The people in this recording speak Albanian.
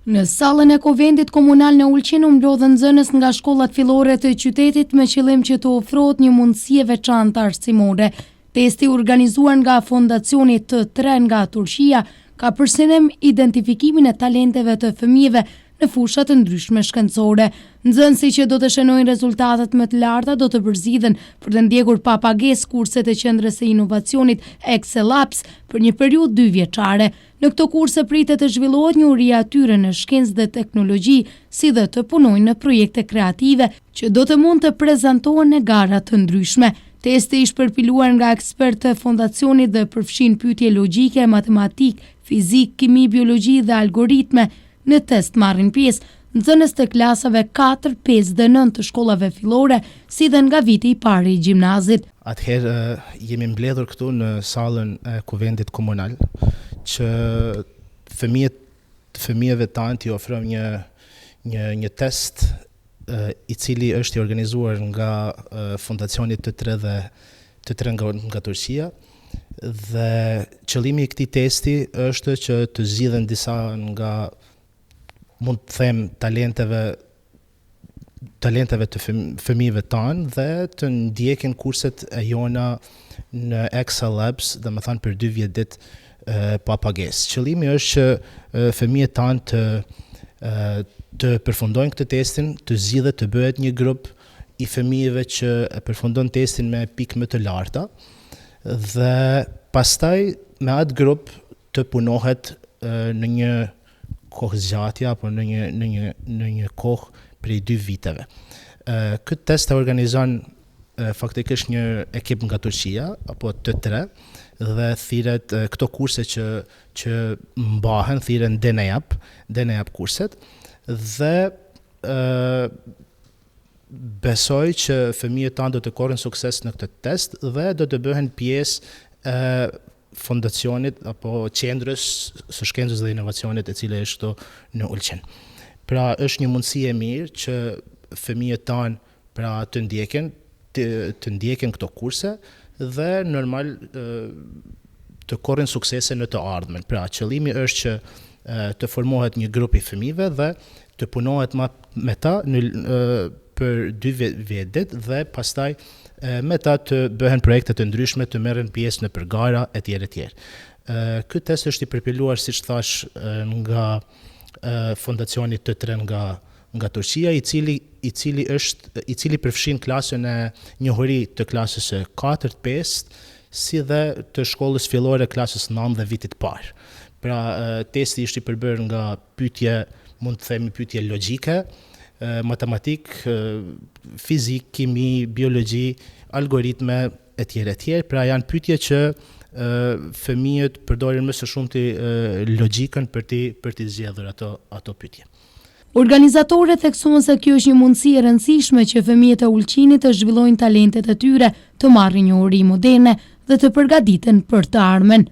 Në sallën e Kuvendit Komunal në Ulqin u mblodhen nxënës nga shkollat fillore të qytetit me qëllim që të ofrohet një mundësi e veçantë arsimore. Testi organizuar nga Fondacioni T3 nga Turqia ka për qëllim identifikimin e talenteve të fëmijëve në fushat të ndryshme shkencore. Nxënësit që do të shënojnë rezultatet më të larta do të përzidhen për të ndjekur pa pagesë kurset e Qendrës së Inovacionit Excel Labs për një periudhë 2 vjeçare. Në këto kurse pritet të zhvillohet një uri atyre në shkencë dhe teknologji, si dhe të punojnë në projekte kreative që do të mund të prezantohen në gara të ndryshme. Testi ish përpiluar nga ekspertë të fondacionit dhe përfshin pyetje logjike, matematik, fizik, kimi, biologji dhe algoritme. Në test marrin pjesë nxënës të klasave 4, 5 dhe 9 të shkollave fillore, si dhe nga viti i parë i gjimnazit. Atëherë jemi mbledhur këtu në sallën e Kuvendit Komunal që fëmijëve tanë t'i ofrojmë një test i cili është i organizuar nga Fondacioni T3 nga Turqia, dhe qëllimi i këtij testi është që të zgjidhen disa nga, mund të them, talenteve të fëmijëve tanë dhe të ndjekin kurset e jona në Excel Labs, dhe më thanë për 2 vjet ditë pa pagesë. Qëllimi është që fëmijët tanë të përfundojnë këtë testin, të zgjidhet të bëhet një grup i fëmijëve që e përfundon testin me pikë më të larta, dhe pastaj me atë grup të punohet në një kohë zgjatje apo në një kohë prej 2 viteve. Këtë test e organizon faktikisht një ekip nga Turqia apo T3, dhe thirret këto kurse që mbahen thirren denejap kurset, dhe besoj që fëmijët tanë do të korrin sukses në këtë test dhe do të bëhen pjesë fondacionit apo qendrës së shkencës dhe inovacionit e cila është këtu në Ulqin. Pra është një mundësi e mirë që fëmijët tanë pra të ndjekin këto kurse dhe normal të korrin suksese në të ardhmen. Pra qëllimi është që të formohet një grup i fëmijëve dhe të punohet me ta për 2 vjet ditë dhe pastaj me ta të bëhen projekte të ndryshme, të merren pjesë në përgara etj. Ky test është i përpiluar, siç thash, nga Fondacioni T3 nga Turqia, i cili përfshin klasën e njohuri të klasës së 4, 5, si dhe të shkollës fillore klasës 9 dhe vitit parë. Pra testi është i përbërë nga pyetje, mund të themi pyetje logjike, matematik, fizik, kimi, biologji, algoritme etj. Pra janë pyetje që fëmijët përdorin më së shumti logjikën për t'i zgjedhur ato pyetje. Organizatorët theksuan se kjo është një mundësi e rëndësishme që fëmijët e Ulqinit të zhvillojnë talentet e tyre, të marrin një uri moderne dhe të përgatiten për të ardhmen.